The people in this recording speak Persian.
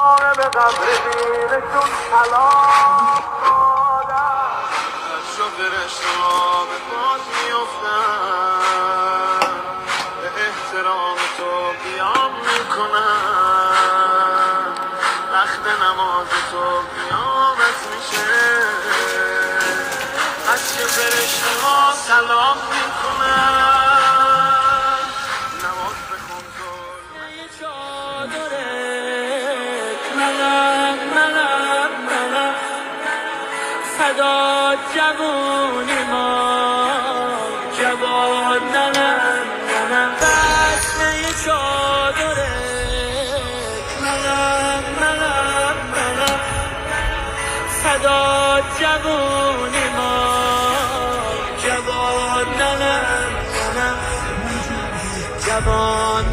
به قبر دیرشون سلام دادم از شو فرشته ها به پات میفتن به احترام تو قیام میکنن وقت نماز تو قیامت میشه از شو فرشته ها سلام میکنن نماز بخون تو صدا جوونی ما جوان ننم بسمه چادره منم صدا جوونی ما جوان ننم جوان